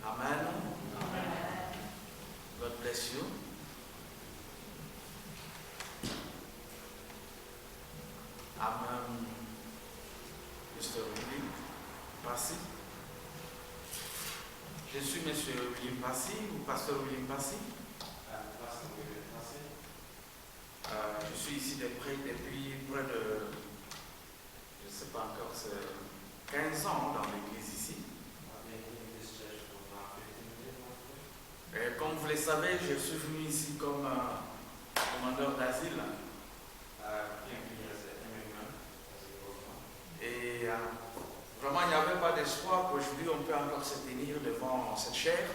Amen. God bless you. I'm Mr. William Passy. Je suis M. William Passy ou Pasteur William Passy. Je suis ici depuis près de, je ne sais pas encore, 15 ans dans l'église ici. Et comme vous le savez, je suis venu ici comme commandeur d'asile. Et vraiment, il n'y avait pas d'espoir qu'aujourd'hui on peut encore se tenir devant cette chair.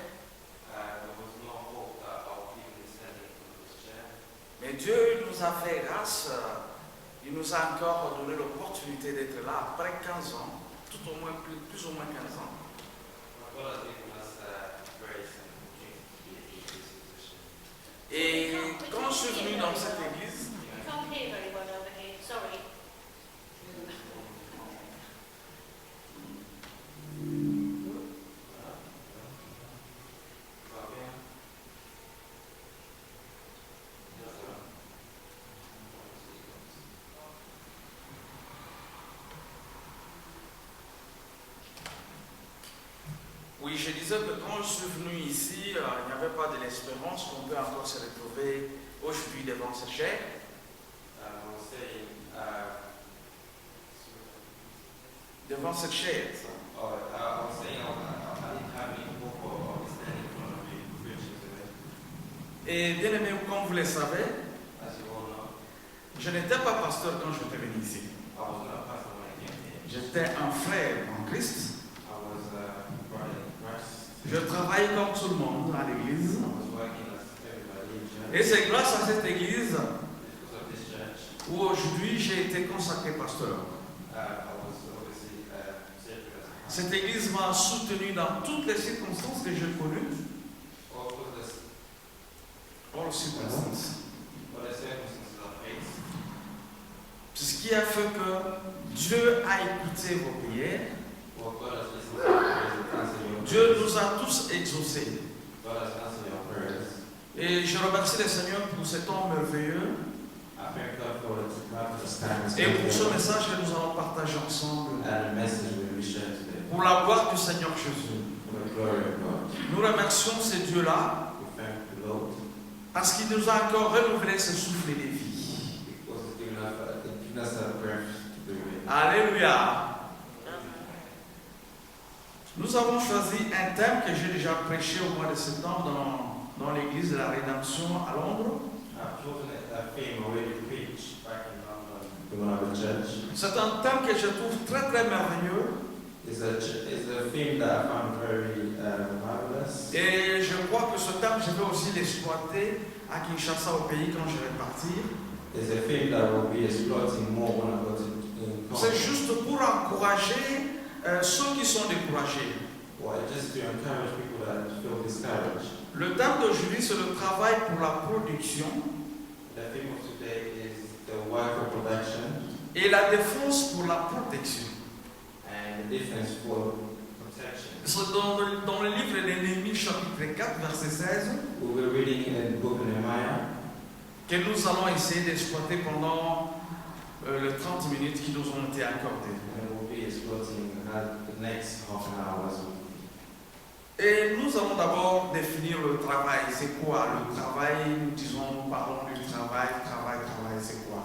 Mais Dieu nous a fait grâce, il nous a encore donné l'opportunité d'être là après 15 ans, tout au moins, plus ou moins 15 ans. Et quand je suis venu dans cette église, oui, je disais que quand je suis venu ici, il n'y avait pas de l'espérance qu'on peut encore se retrouver aujourd'hui devant cette chair. Devant cette chair. Et bien aimé, comme vous le savez, je n'étais pas pasteur quand je suis venu ici. J'étais un frère en Christ. Je travaille comme tout le monde à l'église. Et c'est grâce à cette église où aujourd'hui j'ai été consacré pasteur. Cette église m'a soutenu dans toutes les circonstances que j'ai connues. All circonstances. C'est ce qui a fait que Dieu a écouté vos prières. Dieu nous a tous exaucés. Et je remercie le Seigneur pour cet temps merveilleux. Et pour ce message que nous allons partager ensemble. Pour la gloire du Seigneur Jésus. Nous remercions ce Dieu-là parce qu'il nous a encore renouvelé ce souffle de vie. Alléluia. Nous avons choisi un thème que j'ai déjà prêché au mois de septembre dans l'église de la Rédemption à Londres. C'est un thème que je trouve très très merveilleux. Et je crois que ce thème, je vais aussi l'exploiter à Kinshasa, au pays, quand je vais partir. C'est juste pour encourager ceux qui sont découragés. Le thème d'aujourd'hui, c'est le travail pour la production et la défense pour la protection. C'est dans le livre de Néhémie, chapitre 4, verset 16, que nous allons essayer d'exploiter pendant les 30 minutes qui nous ont été accordées. Et nous allons d'abord définir le travail. C'est quoi le travail? Nous disons, parlons du travail, c'est quoi?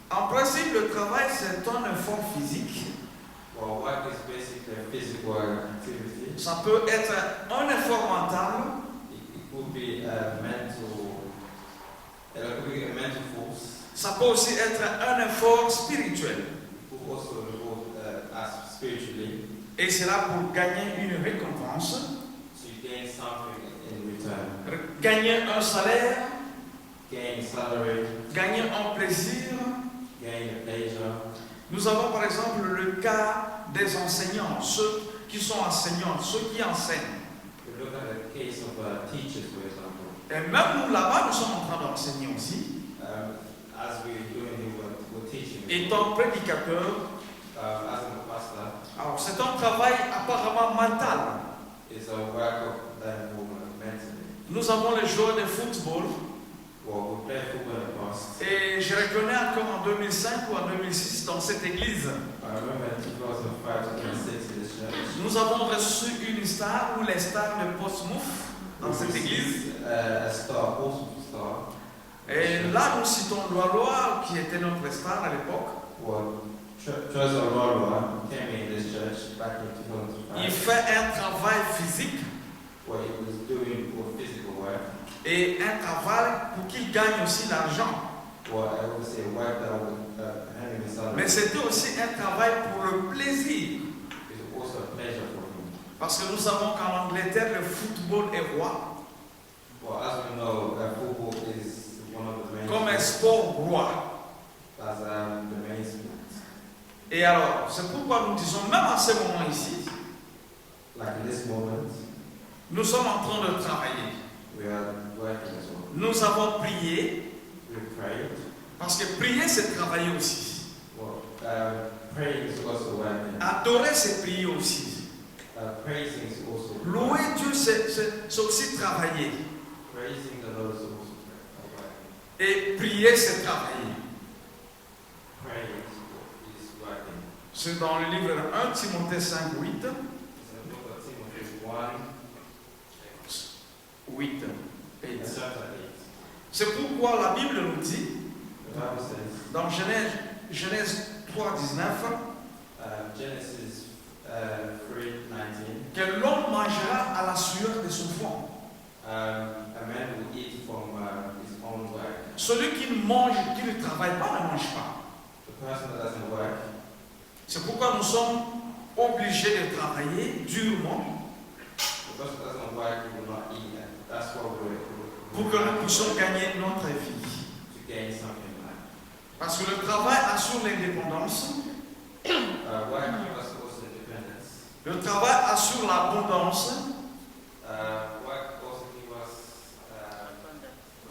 En principe, le travail, c'est un effort physique. Ça peut être un effort mental. Ça peut aussi être un effort spirituel. Et c'est là pour gagner une récompense, gagner un salaire, gagner un plaisir. Nous avons par exemple le cas des enseignants, ceux qui sont enseignants, ceux qui enseignent. Et même nous là-bas, nous sommes en train d'enseigner aussi. Étant prédicateur, Alors, c'est un travail apparemment mental. It's a work of that woman mentally. Nous avons les joueurs de football. Well, we play football in the past. Et je reconnais encore en 2005 ou en 2006 dans cette église. I remember in 2005, 2006 in this church. Nous avons reçu une star ou les stars de Portsmouth dans cette église. A star, Portsmouth star. Et là, nous citons Loa, qui était notre star à l'époque. Well, Joseph Lorwa came in this church back in 2005. Il fait un travail physique. What he was doing for physical work. Et un travail pour qu'il gagne aussi l'argent. Well, I would say work that would having a salary. Mais c'était aussi un travail pour le plaisir. It's also a pleasure for him. Parce que nous savons qu'en Angleterre, le football est roi. Well, as we know, football is one of the main. Comme un sport roi. As the main sport. Et alors, c'est pourquoi nous disons, même à ce moment ici, like in this moment, nous sommes en train de travailler. We are working as well. Nous avons prié. We prayed. Parce que prier, c'est travailler aussi. Well, praying is also working. Adorer, c'est prier aussi. Praising is also. Louer Dieu, c'est aussi travailler. Praising the Lord is also working. Et prier, c'est travailler. Praying is working. C'est dans le livre 1 Timothée 5:8. 8. C'est pourquoi la Bible nous dit, dans Genèse 3:19, que l'homme mangera à la sueur de son front. Celui qui ne travaille pas ne mange pas. C'est pourquoi nous sommes obligés de travailler durement pour que nous puissions gagner notre vie. Parce que le travail assure l'indépendance. Le travail assure l'abondance.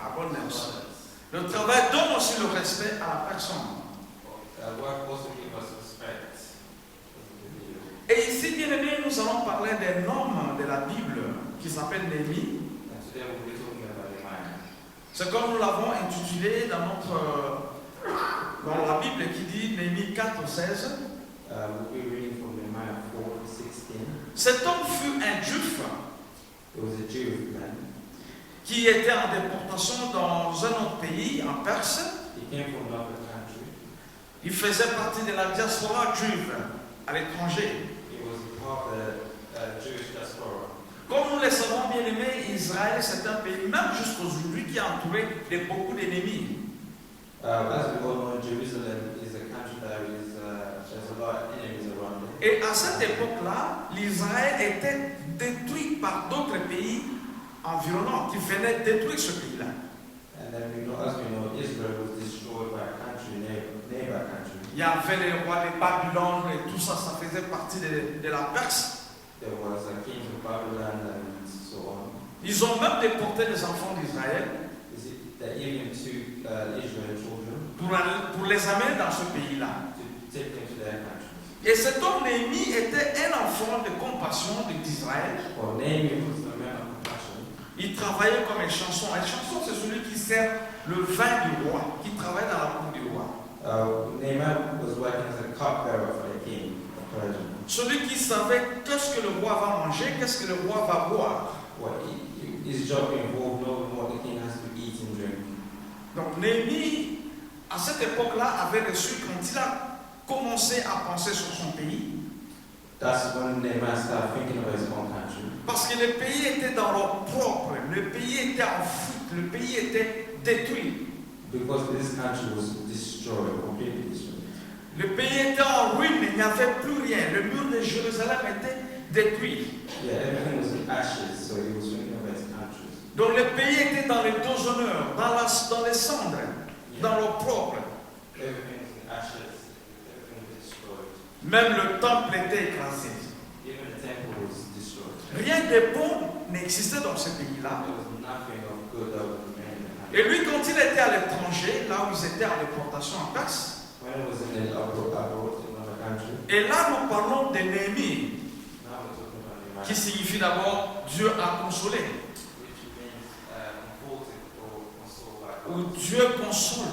Abondance. Le travail donne aussi le respect à la personne. Et ici, bien aimé, nous allons parler d'un homme de la Bible qui s'appelle Néhémie. C'est comme nous l'avons intitulé dans la Bible qui dit Néhémie 4:16. Cet homme fut un Juif qui était en déportation dans un autre pays, en Perse. Il faisait partie de la diaspora juive à l'étranger. Comme nous le savons bien aimé, Israël c'est un pays, même jusqu'aujourd'hui, qui est entouré de beaucoup d'ennemis. Et à cette époque-là, l'Israël était détruit par d'autres pays environnants qui venaient détruire ce pays-là. Il y avait les rois de Babylone et tout ça, ça faisait partie de la Perse. Ils ont même déporté les enfants d'Israël pour les amener dans ce pays-là. Et cet homme Néhémie était un enfant de compassion d'Israël. Il travaillait comme un chanson. Un chanson, c'est celui qui sert le vin du roi, qui travaille dans la cour du roi. Celui qui savait qu'est-ce que le roi va manger, qu'est-ce que le roi va boire. Donc Néhémie, à cette époque-là, avait reçu, quand il a commencé à penser sur son pays, parce que le pays était dans leur propre, le pays était en fuite, le pays était détruit. Le pays était en ruine, il n'y avait plus rien. Le mur de Jérusalem était détruit. Donc le pays était dans les déshonneurs, dans les cendres, dans leur propre. Même le temple était écrasé. Rien de bon n'existait dans ce pays-là. Et lui, quand il était à l'étranger, là où ils étaient en déportation en Perse, Et là, nous parlons de Néhémie, qui signifie d'abord Dieu a consolé. Ou Dieu console.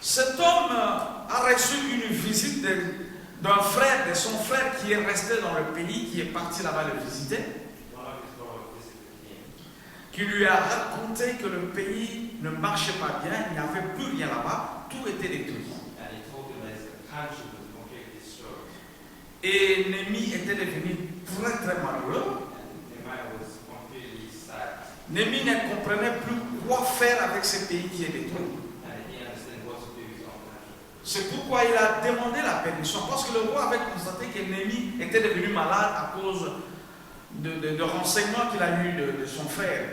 Cet homme a reçu une visite d'un frère, de son frère qui est resté dans le pays, qui est parti là-bas le visiter, qui lui a raconté que le pays ne marchait pas bien, il n'y avait plus rien là-bas, tout était détruit. Et Néhémie était devenu très très malheureux. Néhémie ne comprenait plus quoi faire avec ce pays qui est détruit. C'est pourquoi il a demandé la permission, parce que le roi avait constaté que Néhémie était devenu malade à cause de renseignements qu'il a eus de son frère.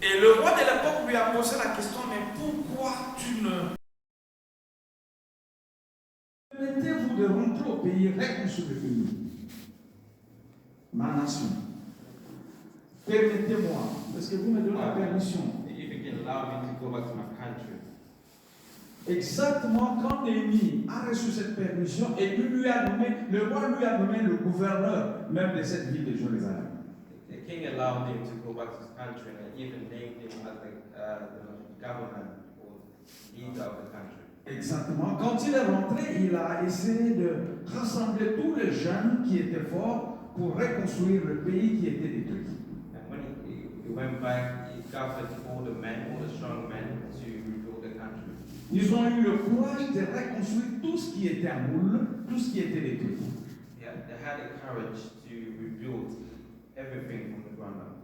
Et le roi de l'époque lui a posé la question, mais pourquoi tu ne permettez-vous de rentrer au pays, reconstruire le pays, ma nation? Permettez-moi, est-ce que vous me donnez la permission? Exactement, quand Néhémie a reçu cette permission et lui a nommé, le roi lui a nommé le gouverneur même de cette ville de Jérusalem. The king allowed him to go back to his country and even named him as the governor or leader of the country. Exactement. Quand il est rentré, il a essayé de rassembler tous les jeunes qui étaient forts pour reconstruire le pays qui était détruit. And when he went back, he gathered all the men, all the strong men, to rebuild the country. Ils ont eu le courage de reconstruire tout ce qui était en moule, tout ce qui était détruit. Yeah, they had the courage to rebuild everything from the ground up.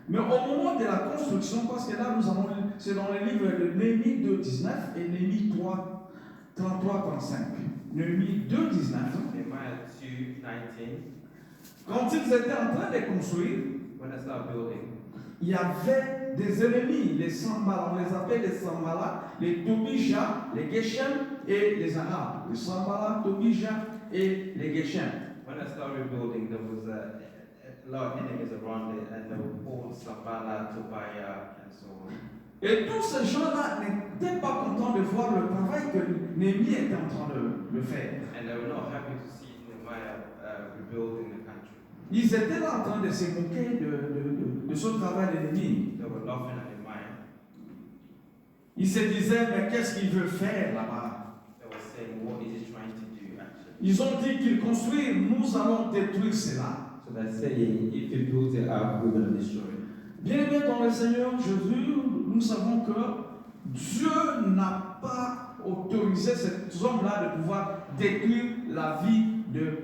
Mais au moment de la construction, parce que là, c'est dans le livre de Néhémie 2.19 et Néhémie 33.35. Néhémie 2.19. Nehemiah 2:19. Quand ils étaient en train de construire, When they started building, il y avait des ennemis, les Sambala, on les appelle les Sambala, les Tobija, les Geshem et les Arabes. Les Sambala, Tobija et les Geshem. when I started building, there was a lot of enemies around it, and they were all Sambala, Tobiah, and so on. Et tous ces gens-là n'étaient pas contents de voir le travail que Néhémie était en train de faire. And they were not happy to see Nehemiah rebuilding the country. Ils étaient là en train de se moquer de ce travail de Néhémie. They were laughing at Nehemiah. Ils se disaient, mais qu'est-ce qu'il veut faire là-bas? They were saying, what is he trying to do actually? Ils ont dit qu'il construit, nous allons détruire cela. So they're saying, if you build it up, we're going to destroy it. Bien-aimés dans le Seigneur Jésus, nous savons que Dieu n'a pas autorisé cet homme-là de pouvoir détruire la vie de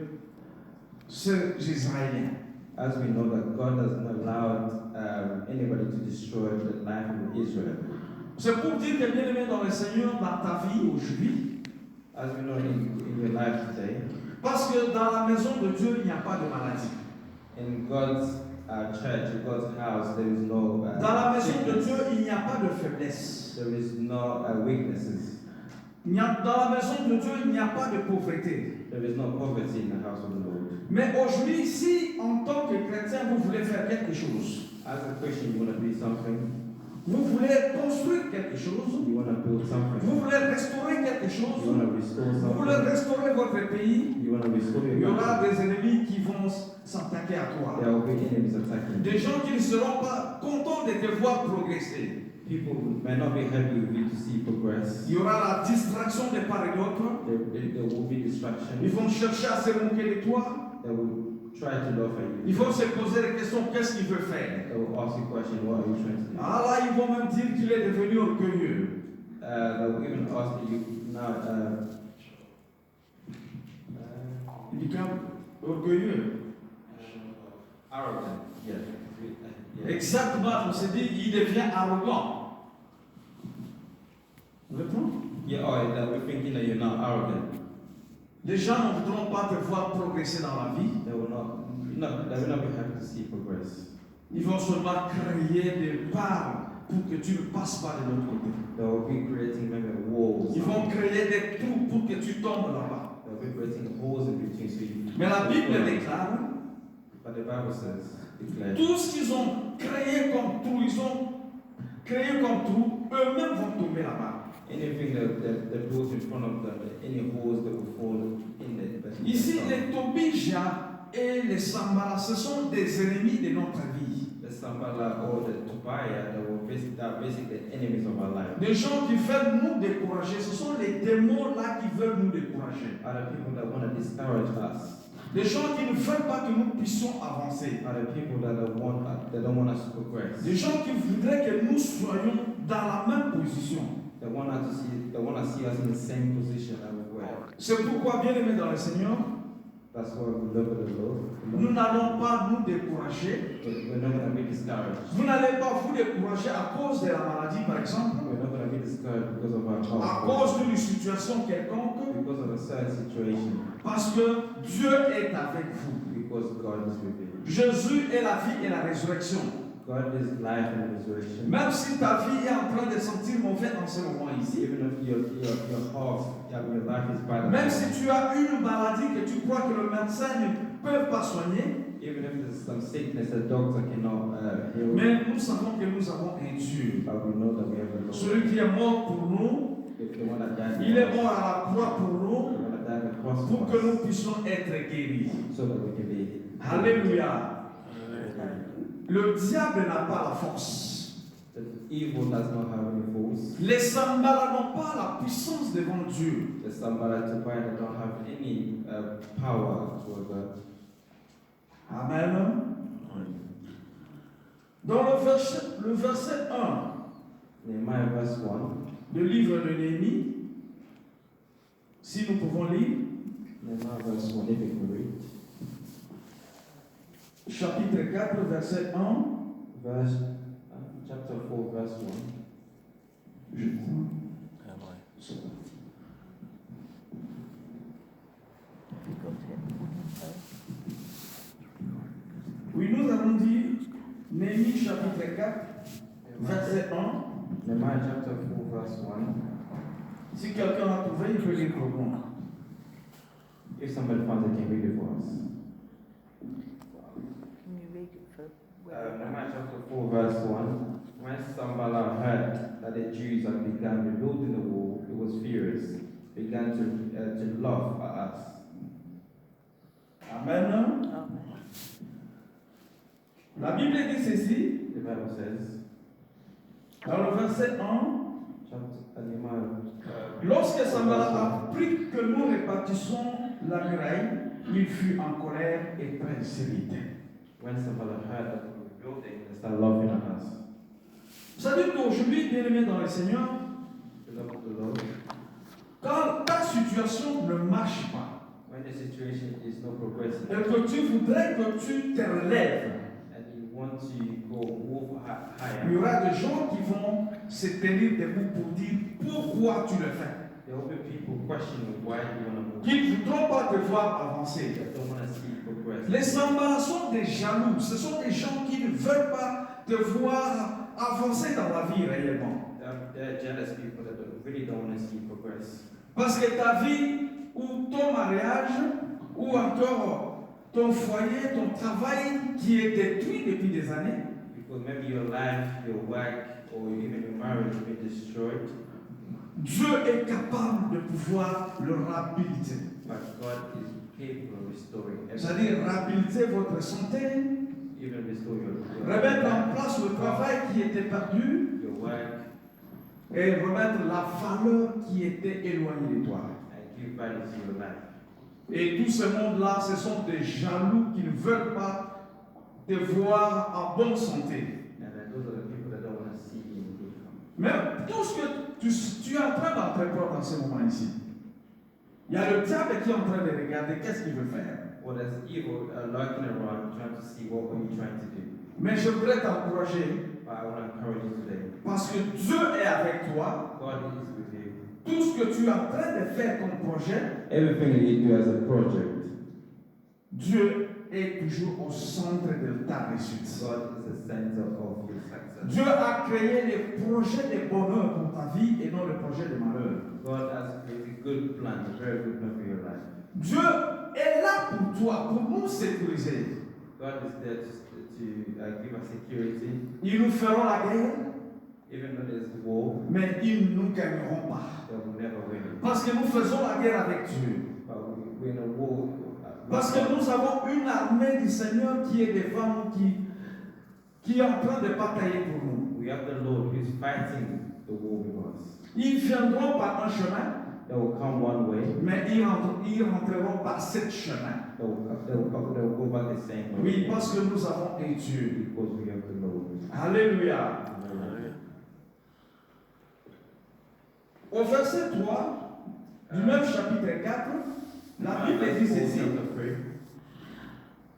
ces Israéliens. As we know that God has not allowed anybody to destroy the life of Israel. C'est pour dire que, bien-aimé dans le Seigneur, dans ta vie aujourd'hui, As we know in your life today, parce que dans la maison de Dieu, il n'y a pas de maladie. in God's church, in God's house, there is no Dans la maison de sickness. Dieu, il n'y a pas de faiblesse. There is no weaknesses. Dans la maison de Dieu, il n'y a pas de pauvreté. There is no poverty in the house of the Lord. Mais aujourd'hui, si en tant que chrétien, vous voulez faire quelque chose, As a Christian, you want to do something, vous voulez construire quelque chose, you want to build vous something, voulez restaurer quelque you chose, want to restore vous voulez something, restaurer votre pays, you want to restore il y your aura country. des ennemis qui vont s'attaquer à toi. There will be enemies attacking. Des gens qui ne seront pas contents de te voir progresser. People may not be happy with you to see progress. Il y aura la distraction de part et d'autre. There will be Ils distraction. vont chercher à se moquer de toi. They will try to laugh at you. Ils vont se poser la question, qu'est-ce qu'il veut faire? They will ask you a question, what are you trying to do? Ah là, ils vont même dire qu'il est devenu orgueilleux. They will even ask you now. Il devient orgueilleux. Arrogant. Yeah. Exactement, on s'est dit, il devient arrogant. Vous comprenez? Yeah. Oh, we're thinking that you're not arrogant. Les gens ne voudront pas te voir progresser dans la vie. They will not. No, they will not be happy to see progress. Ils vont seulement créer des barres pour que tu ne passes pas de l'autre côté. They will be creating maybe walls. Ils vont créer des trous pour que tu tombes là-bas. They will be creating holes in between so you. Mais la Bible déclare, But the Bible says, declared. Tout ce qu'ils ont créé comme trou, ils ont créé comme trou, eux-mêmes vont tomber là-bas. Anything that goes in front of them, any holes that will fall in it. Ici, les Tobija et les Sambala, ce sont des ennemis de notre vie. The Sambala or the Tobiah that are basically enemies of our life. Des gens qui veulent nous décourager, ce sont les démons là qui veulent nous décourager. Are the people that want to discourage us. Des gens qui ne veulent pas que nous puissions avancer. Are the people that don't want us to progress. Des gens qui voudraient que nous soyons dans la même position. They want to see us in the same position that we were. C'est pourquoi, bien aimés dans le Seigneur, That's why we love the Lord. nous n'allons pas nous décourager. We're not going to be discouraged. Vous n'allez pas vous décourager à cause de la maladie, par exemple, We're not going to be discouraged because of our health. à cause d'une situation quelconque, Because of a certain situation. parce que Dieu est avec vous. Because God is with you. Jésus est la vie et la résurrection. God is life and resurrection. Même si ta vie est en train de sentir mauvais en ce moment ici, Even if your heart, your life is bad. même si tu as une maladie que tu crois que le médecin ne peut pas soigner, Even if there's some sickness that doctor cannot heal. mais nous savons que nous avons un Dieu. But we know that we have a Lord. Celui qui est mort pour nous, If the one that died il for est us, mort à la croix pour the nous, one that died on the cross pour for que us, nous puissions être guéris. so that we can be. Alléluia. Le diable n'a pas la force. The evil does not have any force. Les Sambala n'ont pas la puissance devant Dieu. The Sambala Tobiah that don't have any power toward God. Amen. Dans le verset 1 Nehemiah verse 1. du livre de Néhémie, si nous pouvons lire, Nehemiah verse 1, if you can read. chapitre 4, verset 1. Chapter 4, verse 1. Je crois. Oui, nous avons dit Néhémie chapitre 4, verset 1. Nehemiah chapter 4, verse 1. Si quelqu'un a trouvé, il peut lire pour moi. If somebody finds it, can read it for us. Nehemiah chapter 4, verse 1. When Sanballat heard that the Jews had begun rebuilding the wall, he was furious, began to laugh at us. Amen. La Bible dit ceci, The Bible says, dans le verset 1, Nehemiah, lorsque Sanballat apprit que nous répartissons la muraille, il fut en colère et très irrité. when Sanballat heard that we were building, they started laughing at us. Vous savez qu'aujourd'hui, bien aimé dans le Seigneur, The love of the Lord. quand ta situation ne marche pas, When the situation is not progressing, et que tu voudrais que tu te relèves, and you want to move higher, il y aura des gens qui vont se tenir debout pour dire pourquoi tu le fais. there will be people questioning why you want to move. Qui ne voudront pas te voir avancer. They don't want to see you progress. Les Sambala sont des jaloux. Ce sont des gens qui ne veulent pas te voir avancer dans la vie réellement. They're jealous people that really don't want to see you progress. Parce que ta vie ou ton mariage ou encore ton foyer, ton travail qui est détruit depuis des années, Because maybe your life, your work, or even your marriage will be destroyed, Dieu est capable de pouvoir le réhabiliter. but God is capable of restoring everything. C'est-à-dire réhabiliter votre santé, Even restore your remettre en place le travail qui était perdu your work, et remettre la valeur qui était éloignée de toi. and give value to your life. Et tout ce monde-là, ce sont des jaloux qui ne veulent pas te voir en bonne santé. And then those are the people that don't want to see you in good health. Mais tout ce que tu es en train d'entreprendre dans ce moment ici, il y a le diable qui est en train de regarder qu'est-ce qu'il veut faire. Well, there's evil lurking around trying to see what are you trying to do. Mais je voudrais t'encourager But I want to encourage you today. parce que Dieu est avec toi. God is with you. Tout ce que tu es en train de faire comme projet, Everything that you do as a project, Dieu est toujours au centre de ta réussite. God is the center of your success. Dieu a créé les projets de bonheur pour ta vie et non les projets de malheur. God has created a good plan, a very good plan for your life. Dieu est là pour toi, pour nous sécuriser. God is there to give us security. Ils nous feront la guerre, Even though there's war, mais ils ne nous gagneront pas. they will never win. Parce que nous faisons la guerre avec Dieu. But we're in a war. Parce que nous avons une armée du Seigneur qui est devant nous, qui est en train de batailler pour nous. We have the Lord who is fighting the war with us. Ils viendront par un chemin, They will come one way. mais ils rentreront par sept chemins. They will go back the same way. Oui, parce que nous avons un Dieu. Because we have the Lord. Alléluia. Au verset 3 du même chapitre 4, la Bible dit ceci.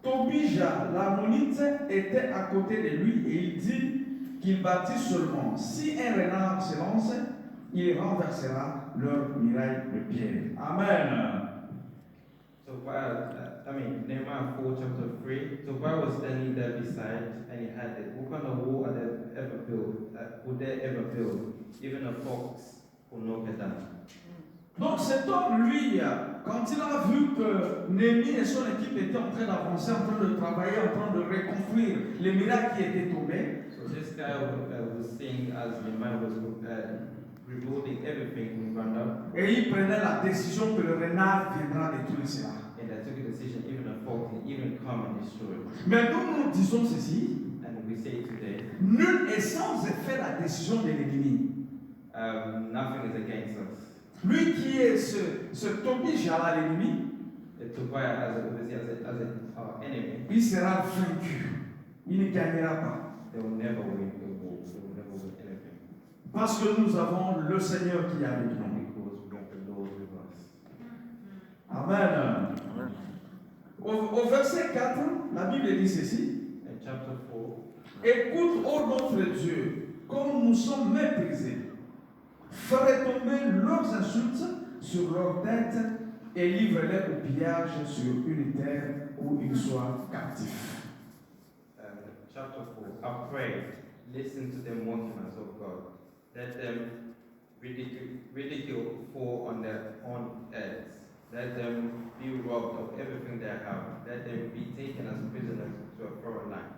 Tobija, l'ammonite, était à côté de lui et il dit qu'il bâtit seulement. Si un renard se lance, il renversera leur muraille de pierre. Amen. So while, Nehemiah 4 chapter 3, so while I was standing there beside, and he had it, what kind of wall would they ever build? Even a fox will knock it down. Donc cet homme, lui, quand il a vu que Néhémie et son équipe étaient en train d'avancer, en train de travailler, en train de reconstruire les murailles qui étaient tombées, So this guy was seeing as Nehemiah was rebuilding everything from ground up, et il prenait la décision que le renard viendra détruire cela. and I took a decision, even a fox can even come and destroy it. Mais nous disons ceci, And we say today, nul est sans effet la décision de l'ennemi. nothing is against us. Lui qui est ce Tobija à l'ennemi, Tobiah as our enemy, il sera vaincu. Il ne gagnera pas. they will never win the war. They will never win anything. Parce que nous avons le Seigneur qui est avec nous. Because we have the Lord with us. Amen. Au verset 4, la Bible dit ceci. In chapter 4, Écoute, ô notre Dieu, comme nous sommes méprisés. Ferai tomber leurs insultes sur leurs têtes et livre-les au pillage sur une terre où ils soient captifs. chapter 4, I pray, listen to them mocking us, O God. Let them ridicule fall on their own heads. Let them be robbed of everything they have. Let them be taken as prisoners to a foreign land.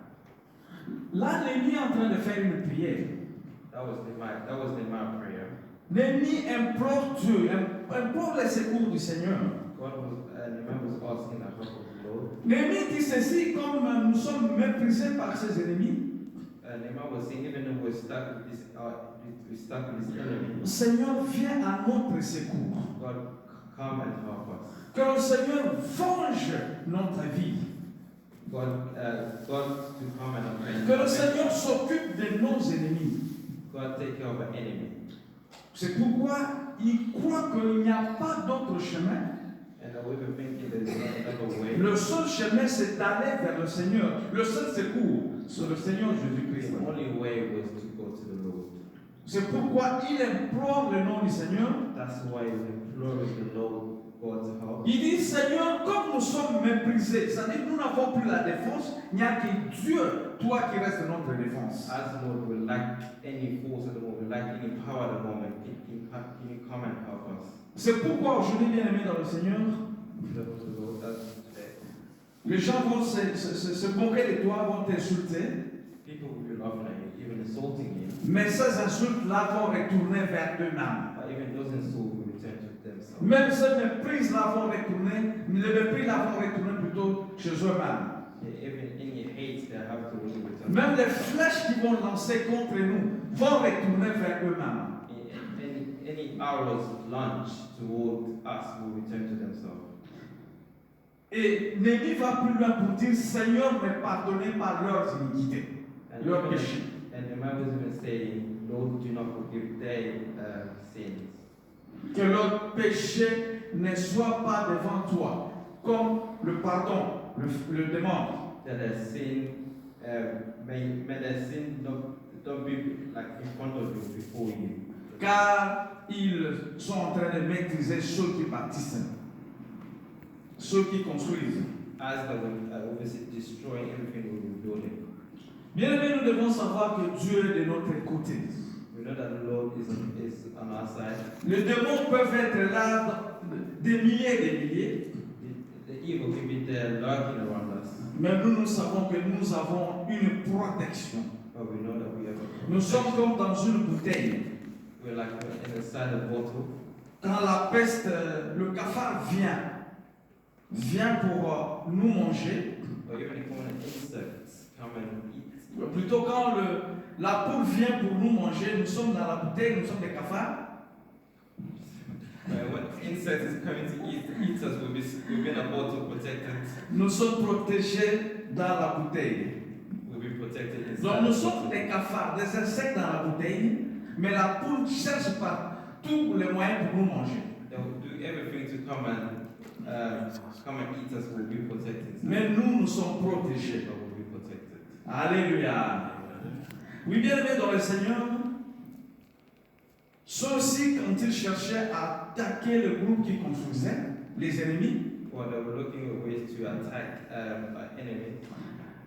Là, l'ennemi est en train de faire une prière. That was my prayer. L'ennemi implore Dieu, implore les secours du Seigneur. Nehemiah was asking the help of the Lord. L'ennemi dit ceci, comme nous sommes méprisés par ses ennemis. Nehemiah was saying, even though we're stuck with this enemy, Seigneur, viens à notre secours. God, come and help us. Que le Seigneur venge notre vie. God to come and avenge. Que le Seigneur s'occupe de nos ennemis. God take care of our enemy. C'est pourquoi il croit qu'il n'y a pas d'autre chemin. And we've been thinking there's another way. Le seul chemin, c'est d'aller vers le Seigneur. Le seul secours, c'est le Seigneur Jésus-Christ. The only way was to go to the Lord. C'est pourquoi il implore le nom du Seigneur. That's why we implore the Lord God to help. Il dit, Seigneur, comme nous sommes méprisés, c'est-à-dire nous n'avons plus la défense, il n'y a que Dieu, toi qui restes notre défense. As Lord, we lack any force at the moment, we lack any power at the moment. Can you come and help us? C'est pourquoi aujourd'hui, bien-aimés dans le Seigneur, les gens vont se moquer de toi, vont t'insulter. People will be laughing at you, even insulting you. Mais ces insultes-là vont retourner vers eux-mêmes. But even those insults will return to themselves. Même ces méprises-là vont retourner, les mépris-là vont retourner plutôt chez eux-mêmes. Even any hate they have to really return. Même les flèches qu'ils vont lancer contre nous vont retourner vers eux-mêmes. Any arrows launched toward us will return to themselves. Et Néhémie va plus loin pour dire, Seigneur, me pardonnez par leurs iniquités, leurs péchés. And the man was even saying, Lord, do not forgive their sins. Que leur péché ne soit pas devant toi, comme le pardon le demande. That their sin, may their sin don't be like in front of you, before you. Car ils sont en train de maîtriser ceux qui bâtissent, ceux qui construisent. As they will obviously destroying everything we were building. Bien aimé, nous devons savoir que Dieu est de notre côté. We know that the Lord is on our side. Les démons peuvent être là des milliers et des milliers. The evil can be there lurking around us. Mais nous savons que nous avons une protection. But we know that we have a Nous sommes comme dans une bouteille. We're like inside a bottle. Quand la peste, le cafard vient pour nous manger, Or even if one insects come and eat. plutôt quand la poule vient pour nous manger, nous sommes dans la bouteille, nous sommes des cafards. When insect is coming to eat us, we'll be in a bottle protected. Nous sommes protégés dans la bouteille. We'll be protected inside. Donc nous sommes des cafards, des insectes dans la bouteille, mais la poule cherche par tous les moyens pour nous manger. They will do everything to come and eat us. We'll be protected. Mais nous sommes protégés. But we'll be protected. Alléluia. Oui, bien aimés dans le Seigneur, ceux-ci, quand ils cherchaient à attaquer le groupe qui construisait, les ennemis, Well, they were looking at ways to attack our enemy.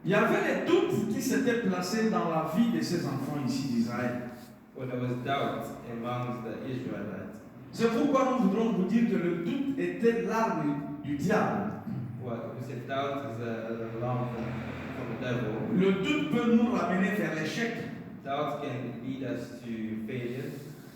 il y avait des doutes qui s'étaient placés dans la vie de ces enfants ici d'Israël. Well, there was doubt amongst the Israelites. C'est pourquoi nous voudrons vous dire que le doute était l'arme du diable. Well, we said doubt is an alarm from the devil. Le doute peut nous ramener vers l'échec. Doubt can lead us to failure.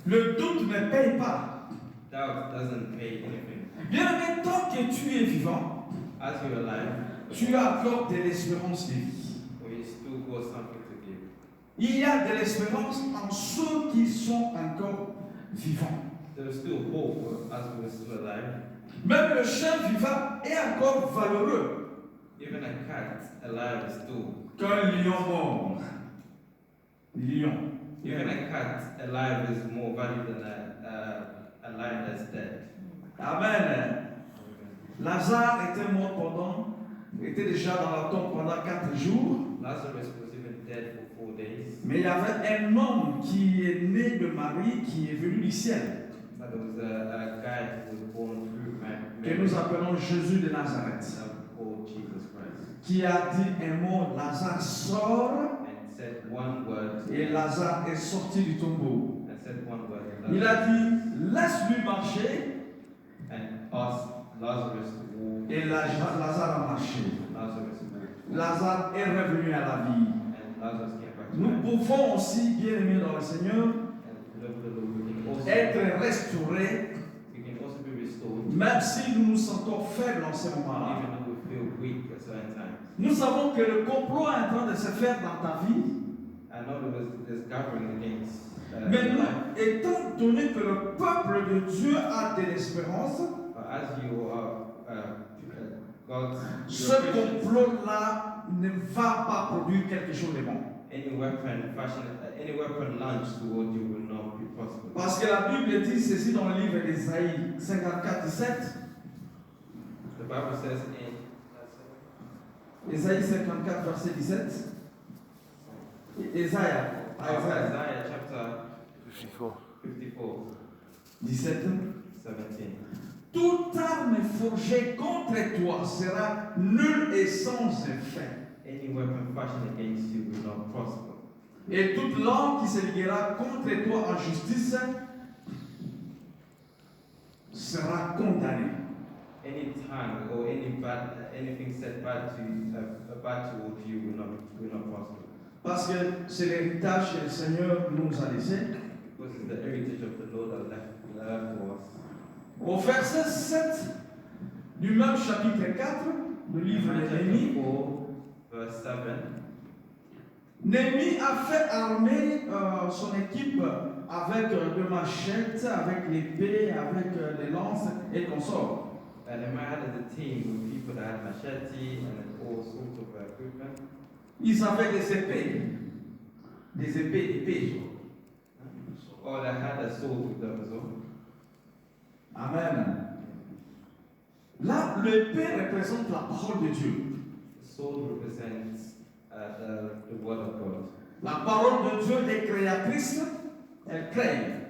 Le doute ne paye pas. Doubt doesn't pay anything. Bien aimé, tant que tu es vivant, As you're alive, tu as encore de l'espérance de vie. we still got something to give. Il y a de l'espérance en ceux qui sont encore vivants. There's still hope as we're still alive. Même le chien vivant est encore valeureux Even a cat alive is still. qu'un lion mort. Lion. Even a cat alive is more valuable than a lion that's dead. Amen. Lazare était déjà dans la tombe pendant 4 jours. Lazarus was even dead for 4 days. Mais il y avait un homme qui est né de Marie, qui est venu du ciel, But there was a guy who was born through que Mary, nous appelons Jésus de Nazareth, called Jesus Christ, qui a dit un mot, Lazare sort, and said one word, et Lazare est sorti du tombeau. and said one word, Il a dit, laisse-lui marcher, and asked Lazarus to walk. et Lazare a marché. Lazarus walked, Lazare est revenu à la vie. and Lazarus came back to Nous life. pouvons aussi, bien aimés dans le Seigneur, And love the Lord, être restaurés, we can also be restored, même si nous nous sentons faibles en ce moment-là. even though we feel weak at certain times. Nous savons que le complot est en train de se faire dans ta vie. I know there's gathering against Mais nous, life, étant donné que le peuple de Dieu a de l'espérance, but as you are God's ce complot-là ne va pas produire quelque chose de bon. any weapon launched toward you will not be possible. Parce que la Bible dit ceci dans le livre d'Ésaïe 54, 17. The Bible says in Ésaïe 54, verset 17. Isaiah chapter 54, 17. 17. Toute arme forgée contre toi sera nulle et sans effet. Any weapon fashioned against you will not prosper. Et toute langue qui se liguera contre toi en justice sera condamnée. Any tongue or anything said bad towards you will not prosper. Parce que c'est l'héritage que le Seigneur nous a laissé. Because it's the heritage of the Lord that left for us. Au verset 7 du même chapitre 4, le livre de Néhémie, 4, verse 7. Néhémie a fait armer son équipe avec des machettes, avec l'épée, avec les lances et consorts. Nehemiah had a team with people that had machete and all sorts of equipment. Ils avaient des épées. Des épées. Or they had a sword with them as well. Amen. Là, l'épée représente la parole de Dieu. The sword represents the word of God. La parole de Dieu est créatrice, elle crée.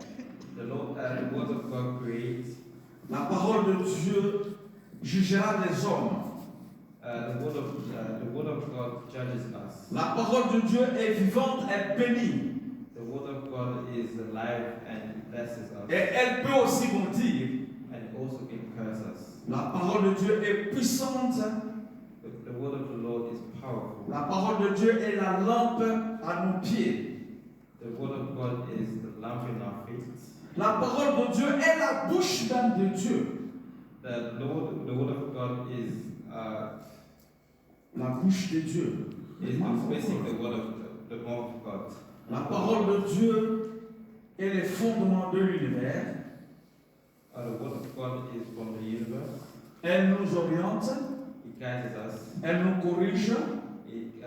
The word of God creates. La parole de Dieu jugera les hommes. The word of God judges us. La parole de Dieu est vivante, elle bénit. The word of God is alive and blesses us. Et elle peut aussi mentir. And it also can curse us. La parole de Dieu est puissante, The word of the Lord is La parole de Dieu est la lampe à nos pieds. The word of God is the lamp in our feet. La parole de Dieu est la bouche même de Dieu. The word of God is La bouche de Dieu. expressing the word of the mouth of God. La parole de Dieu est les fondements de l'univers. The word of God is from the universe. Elle nous oriente, It guides us. elle nous corrige, It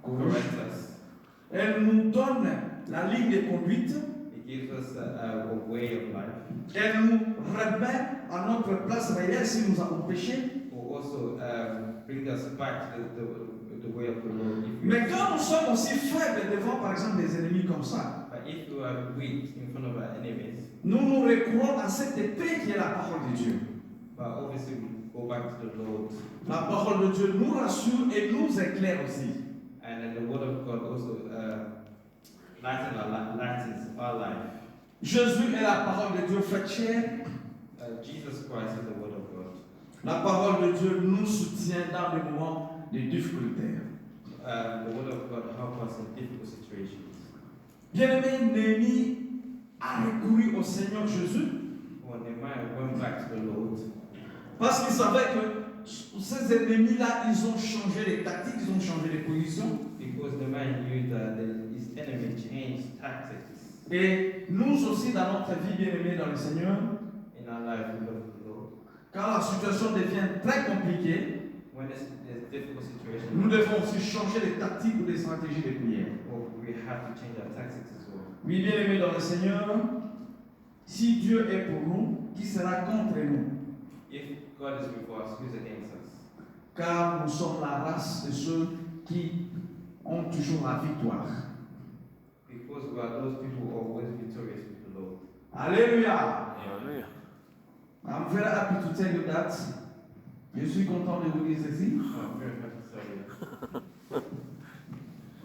corrects us. elle nous donne la ligne de conduite, It gives us a way of life. elle nous remet à notre place réelle si nous avons péché. Will also bring us back to the way of the Lord. Mais quand nous sommes aussi faibles devant, par exemple, des ennemis comme ça, But if we are weak in front of our enemies, nous nous recourons à cette épée qui est la parole de Dieu. but obviously we go back to the Lord. La parole de Dieu nous rassure et nous éclaire aussi. And then the word of God also lightens our life. Jésus est la parole de Dieu faite chair. Jesus Christ is the word of God. La parole de Dieu nous soutient dans les moments de difficulté. The word of God helps us in difficult situations. Bien-aimé, Néhémie a recouru au Seigneur Jésus When Nehemiah went back to the Lord, parce qu'il savait que ces ennemis-là, ils ont changé les tactiques, ils ont changé les positions. because Nehemiah knew that his enemy changed tactics. Et nous aussi, dans notre vie, bien-aimés dans le Seigneur, In our life, we love the Lord. quand la situation devient très compliquée, When there's difficult situations, nous devons aussi changer les tactiques ou les stratégies de prière. we have to change our tactics as well. Oui, bien-aimés dans le Seigneur, si Dieu est pour nous, qui sera contre nous? If God is with us, who's against us? Car nous sommes la race de ceux qui ont toujours la victoire. Because we are those people who are always victorious with the Lord. Alléluia. Hallelujah. I'm very happy to tell you that. Je suis content de vous dire ceci. Oh, I'm very happy to tell you.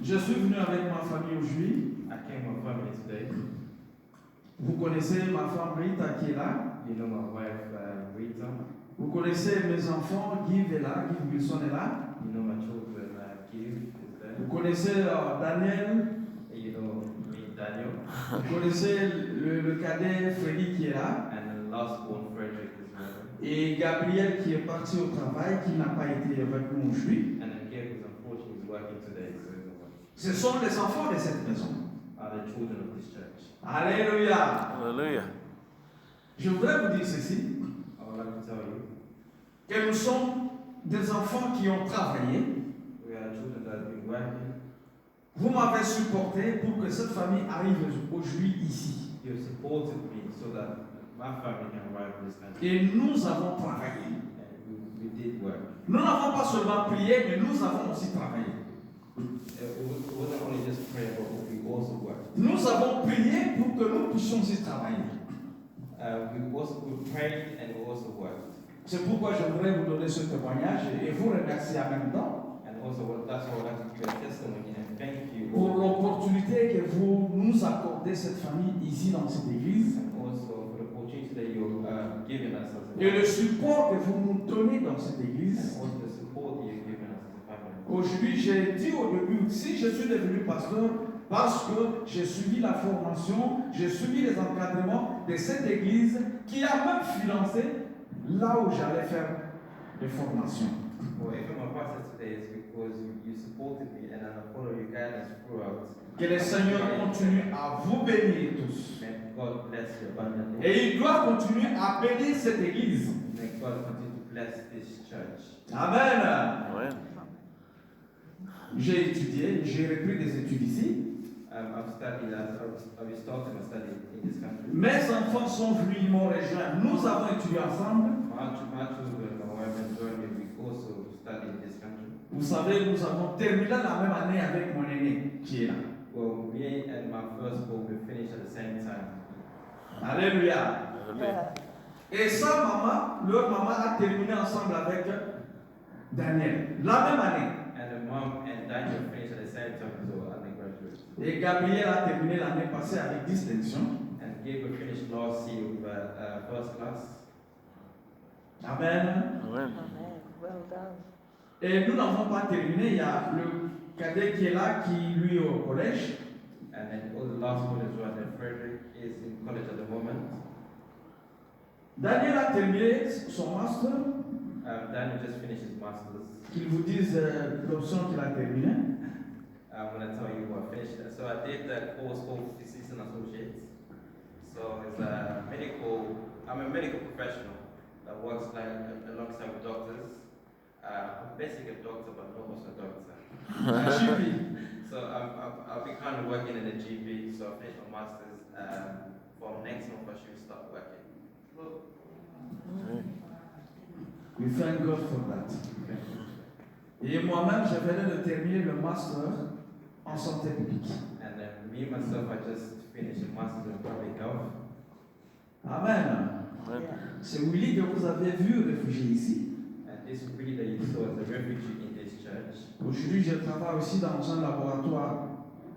Je suis venu avec ma famille aujourd'hui. I came with my family today. Vous connaissez ma femme Rita qui est là. You know my wife, Rita. Vous connaissez mes enfants, Guy est là, Guy Wilson est là. You know my children, Give is there. Vous connaissez Daniel. You know me, Daniel. Vous connaissez le cadet Freddy qui est là. And the last born, Frederick, is there. Et Gabriel qui est parti au travail, qui n'a pas été avec nous aujourd'hui. And then Gabe is unfortunately working today, so he's away. Ce sont les enfants de cette maison. Are the children of this church. Alléluia. Hallelujah. Je voudrais vous dire ceci, I would like to tell you, que nous sommes des enfants qui ont travaillé. we are children that have been working. Vous m'avez supporté pour que cette famille arrive aujourd'hui ici. You supported me so that my family can arrive in this country. Et nous avons travaillé. And we did work. Nous n'avons pas seulement prié, mais nous avons aussi travaillé. It wasn't only just prayer, but we also worked. Nous avons prié pour que nous puissions aussi travailler. We prayed and we also worked. C'est pourquoi je voudrais vous donner ce témoignage et vous remercier en même temps And also, that's why I like to give a testimony and thank you pour l'opportunité que vous nous accordez cette famille ici dans cette église and also for the opportunity that you're giving us as a et le family. support que vous nous donnez dans cette And église. also the support that you're giving us as a family. Aujourd'hui, j'ai dit au début, si je suis devenu pasteur, parce que j'ai suivi la formation, j'ai suivi les encadrements de cette église qui a même financé là où j'allais faire des formations. Well, even my pastor today is because you supported me and I follow your guidance throughout. Que le Seigneur continue à vous bénir tous. May God bless you abundantly. Et il doit continuer à bénir cette église. May God continue to bless this church. Amen. Amen. J'ai étudié, j'ai repris des études ici. I've started my study in this country. Mes enfants sont venus, ils m'ont rejoint. Nous avons étudié ensemble. My children, my wife and joined me. We also studied in this country. Vous savez, nous avons terminé la même année avec mon aîné qui est là. Well, me and my firstborn, we finished at the same time. Alléluia. Hallelujah. Et sa maman, leur maman a terminé ensemble avec Daniel, la même année. And the mom and Daniel finished at the same time as well, undergraduate. Et Gabriel a terminé l'année passée avec distinction. And Gabriel finished last year with first class. Amen. Amen. Amen. Well done. Et nous n'avons pas terminé. Il y a le cadet qui est là, qui lui est au collège. And then all the last one is one. And Frederick is in college at the moment. Daniel a terminé son master. Daniel just finished his master's. Qu'il vous dise l'option qu'il a terminé. I'm going to tell you what I finished. So I did the course called Physics and Associates. So it's a I'm a medical professional that works alongside with doctors. I'm basically a doctor, but not also a doctor. GP. So I'll be kind of working in the GP. So I finished my master's. From next month I should start working. We thank God for that. Et moi-même, je venais de terminer le master en santé publique. And then me myself, I just finished a master's in public health. Amen. C'est Willy que vous avez vu réfugié ici. And this Willy that you saw as a refugee in this church. Aujourd'hui, je travaille aussi dans un laboratoire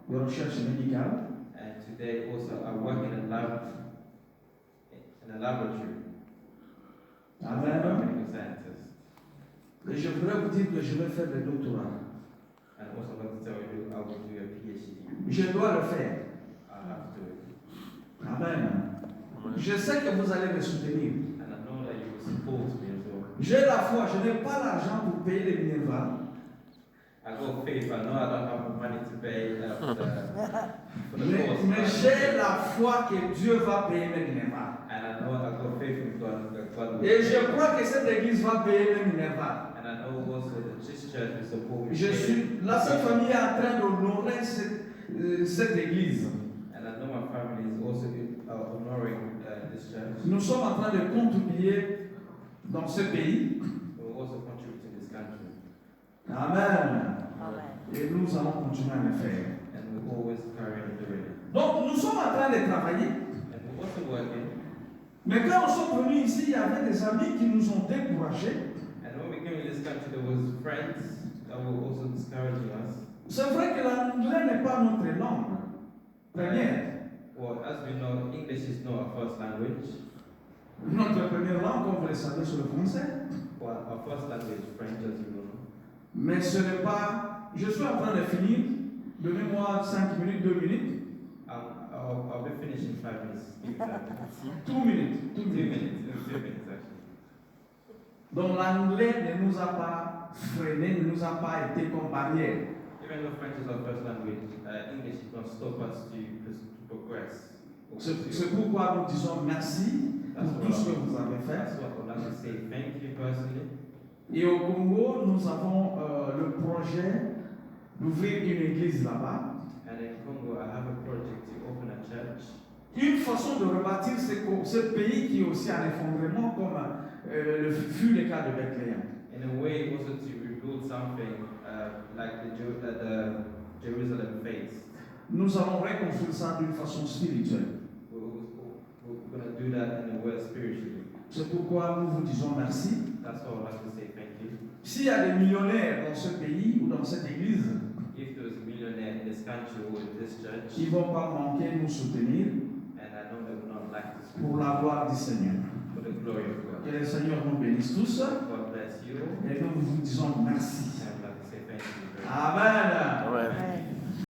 de recherche médicale. And today also I work in a laboratory. Amen. Medical scientist. Et je voudrais vous dire que je vais faire le doctorat. And also I want to tell you I will do a PhD. Je dois le faire. I have to. Amen. Je sais que vous allez me soutenir. And I know that you will support me as well. J'ai la foi, je n'ai pas l'argent pour payer les Minerva. I got faith. I know I don't have the money to pay for the course. Mais j'ai la foi que Dieu va payer mes Minerva. And I know I got faith in God. God will Et je crois que cette église va payer mes Minerva. And I know also that this church will support me. Je suis, la seule famille est en train d'honorer cette église. And I know my family is also honoring this church. Nous sommes en train de contribuer dans ce pays. We will also contribute to this country. Amen. Et nous allons continuer à le faire. And we always carry on doing it. Donc nous sommes en train de travailler. And we're also working. Mais quand nous sommes venus ici, il y avait des amis qui nous ont découragés. And when we came to this country, there was friends that were also discouraging us. C'est vrai que l'anglais n'est pas notre langue première. Well, as we know, English is not our first language. Notre première langue, comme vous le savez, c'est le français. Well, our first language is French, as you know. Mais ce n'est pas... Je suis en train de finir. Donnez-moi 5 minutes, 2 minutes. I'll be finishing 5 minutes. 2 minutes. 2 2 minutes. minutes. 2 minutes, actually. Donc l'anglais ne nous a pas freinés, ne nous a pas été comme barrière. Even though French is our first language, English is going to stop us to progress. C'est pourquoi nous disons merci pour tout ce que vous avez fait. That's what I would like to say. Thank you personally. Et au Congo, nous avons le projet d'ouvrir une église là-bas. And in Congo, I have a project to open a church. Une façon de rebâtir ce pays qui est aussi en effondrement comme le fut le cas de Bethléem. In a way, also to rebuild something like the Jerusalem faith. Nous allons reconstruire ça d'une façon spirituelle. We're going to do that in a way spiritually. C'est pourquoi nous vous disons merci. That's why I would like to say thank you. S'il y a des millionnaires dans ce pays ou dans cette église, If there was a millionaire in this country or in this church, ils ne vont pas manquer de nous soutenir and I know they would not like to speak pour la gloire du Seigneur. for the glory of God. Que le Seigneur nous bénisse tous God bless you. et nous vous disons merci. And I would like to say thank you very much. Amen.